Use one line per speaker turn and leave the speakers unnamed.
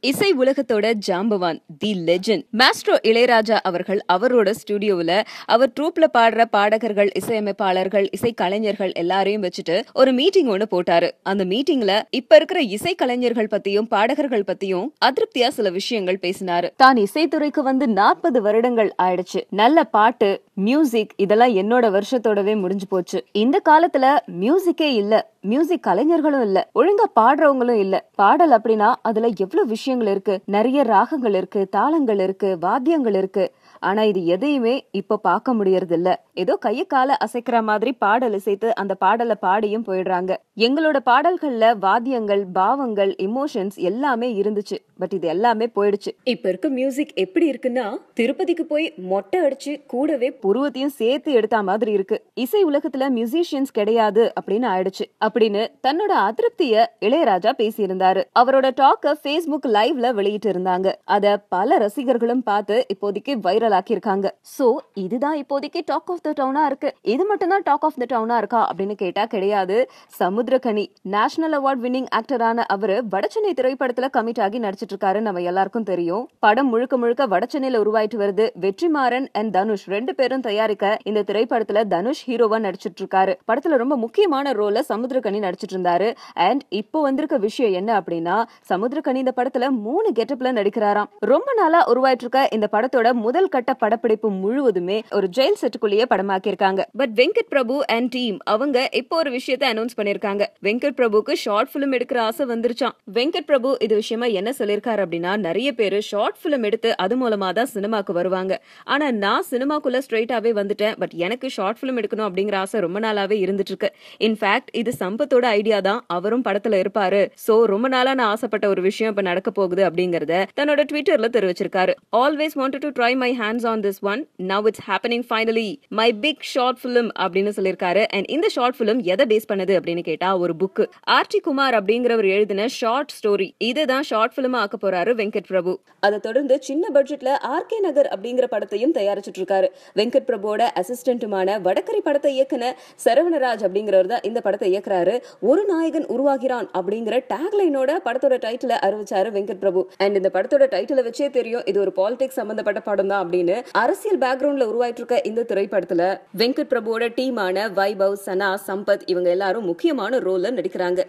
இசை உலகத்தோட ஜாம்பவான் தி legend maestro Ilaiyaraaja அவர்கள் அவரோட ஸ்டுடியோவில் அவர் ட்ரூப்ல பாடுற பாடகர்கள், இசையமைப்பாளர்கள், இசை கலைஞர்கள் எல்லாரையும் வச்சுட்டு ஒரு மீட்டிங் ஒண்ணு போட்டாரு. அந்த மீட்டிங்ல இப்ப இருக்கிற இசை கலைஞர்கள் பத்தியும் பாடகர்கள் பத்தியும் அதிருப்தியா சில விஷயங்கள் பேசினாரு. தான் இசைத்துறைக்கு வந்து 40 வருடங்கள் ஆயிடுச்சு. நல்ல பாட்டு, மியூசிக் இதெல்லாம் என்னோட வருஷத்தோடவே முடிஞ்சு போச்சு. இந்த காலத்துல மியூசிக்கே இல்ல, மியூசிக் கலைஞர்களும் இல்ல, ஒழுங்கா பாடுறவங்களும் இல்ல. பாடல் அப்படின்னா அதுல எவ்வளவு விஷயங்கள் இருக்கு, நிறைய ராகங்கள் இருக்கு, தாளங்கள் இருக்கு, வாத்தியங்கள் இருக்கு. ஆனா இது எதையுமே இப்ப பார்க்க முடியறது இல்ல. ஏதோ கைய கால அசைக்கிற மாதிரி பாடல் இசைத்து அந்த பாடலை பாடியும் போயிடுறாங்க. எங்களோட பாடல்கள்ல வாத்தியங்கள், பாவங்கள், இமோஷன்ஸ் எல்லாமே இருந்துச்சு. பட் இது எல்லாமே போயிடுச்சு. இப்ப இருக்க மியூசிக் எப்படி இருக்குன்னா, திருப்பதிக்கு போய் மொட்டை அடிச்சு கூடவே புருவத்தையும் சேர்த்து எடுத்த மாதிரி இருக்கு. இசை உலகத்துல மியூசிஷியன்ஸ் கிடையாது அப்படின்னு ஆயிடுச்சு அப்படின்னு தன்னோட அதிருப்திய இளையராஜா பேசியிருந்தாரு. அவரோட டாக்க Facebook லைவ்ல வெளியிட்டு இருந்தாங்க. அத பல ரசிகர்களும் பார்த்து இப்போதைக்கு வைரல் ஆக்கி இருக்காங்க. சோ இதுதான் இப்போதைக்கு டாக் ஆஃப் த டவுனா இருக்கு. இது மட்டும் தான் டாக் ஆஃப் த டவுனா இருக்கா அப்படின்னு கேட்டா கிடையாது. சமுத்திரக்கனி நேஷனல் அவார்ட் வின்னிங் ஆக்டரான அவரு வடசென்னை திரைப்படத்துல கமிட் ஆகி நடிச்சிட்டு இருக்காரு. நம்ம எல்லாருக்கும் தெரியும். படம் முழுக்க முழுக்க வடசென்னையில உருவாயிட்டு வருது. வெற்றிமாறன் அண்ட் தனுஷ் 2 பேரும் தயாரிக்க இந்த திரைப்படத்துல தனுஷ் ஹீரோவா நடிச்சிட்டு இருக்காரு. படத்துல ரொம்ப முக்கியமான ரோல சமுத்திரக்கனி நடிச்சிட்டு இருந்தாரு. அண்ட் இப்போ வந்திருக்க விஷயம் என்ன அப்படின்னா, சமுத்திரக்கனி இந்த படத்துல 3 கெட்டப்ல நடிக்கிறாராம். ரொம்ப நாளா உருவாயிட்டு இருக்க இந்த படத்தோட முதல் கட்ட படப்பிடிப்பு முழுவதுமே ஒரு ஜெயில் செட்டுக்குள்ளேயே படமாக்கி இருக்காங்க. But Venkat Prabhu and team அவங்க இப்போ ஒரு விஷயத்தை அனௌன்ஸ் பண்ணிருக்காங்க. வெங்கட் பிரபுக்கு ஷார்ட் பிலிம் எடுக்கிற ஆசை வந்துருச்சாம். வெங்கட் பிரபு இது விஷயமா என்ன சொல்லிருக்காரு அப்படின்னா, நிறைய பேரு ஷார்ட் பிலிம் எடுத்து அது மூலமா தான் சினிமாக்கு வருவாங்க. ஆனா நான் சினிமாக்குள்ள ஸ்ட்ரெயிட்டாவே வந்துட்டேன். பட் எனக்கு ஷார்ட் பிலிம் எடுக்கணும் அப்படிங்கிற ஆசை ரொம்ப நாளாவே இருந்துட்டு இருக்கு. இன்ஃபேக்ட் இது சம்பத்தோட ஐடியா தான். அவரும் படத்துல இருப்பாரு. சோ ரொம்ப நாளா நான் ஆசைப்பட்ட ஒரு விஷயம் இப்ப நடக்க போகுது அப்படிங்கறத தன்னோட ட்விட்டர்ல தெரிவிச்சிருக்காரு. Always wanted to try my hands on this one. Now it's happening finally. My big short film அப்படின்னு சொல்லிருக்காரு. அண்ட் இந்த ஷார்ட் பிலிம் எதை பேஸ் பண்ணது அப்படின்னு கேட்டா, ஒரு புக் ஆர்டி குமார் அப்படிங்கிறவர் எழுதின ஷார்ட் ஸ்டோரி. இதுதான் ஷார்ட் பிலிம் ஆக்க போறாரு வெங்கட் பிரபு. அதை தொடர்ந்து சின்ன பட்ஜெட்ல ஆர்கே நகர் அப்படிங்கிற படத்தையும் தயாரிச்சிட்டு இருக்காரு. வெங்கட் பிரபுவோட அசிஸ்டன்ட்டுமான வடக்கரி படத்தை இயக்குன சரவணராஜ் அப்படிங்கிறவர் தான் இந்த படத்தை இயக்குறாரு. ஒரு நாயகன் உருவாகிறான் அப்படிங்கிற டேக்லைனோட படத்தோட டைட்டில அறிவிச்சாரு வெங்கட் பிரபு. அண்ட் இந்த படத்தோட டைட்டில வச்சே தெரியும் இது ஒரு பாலிடிக்ஸ் சம்பந்தப்பட்ட படம் தான் அப்படின்னு. அரசியல் பேக்ரவுண்ட்ல உருவாயிட்டு இருக்க இந்த திரைப்படத்துல வெங்கட் பிரபுவோட டீமான வைபவ், சனா, சம்பத் இவங்க எல்லாரும் முக்கியமான ரோல்ல நடிக்கிறாங்க.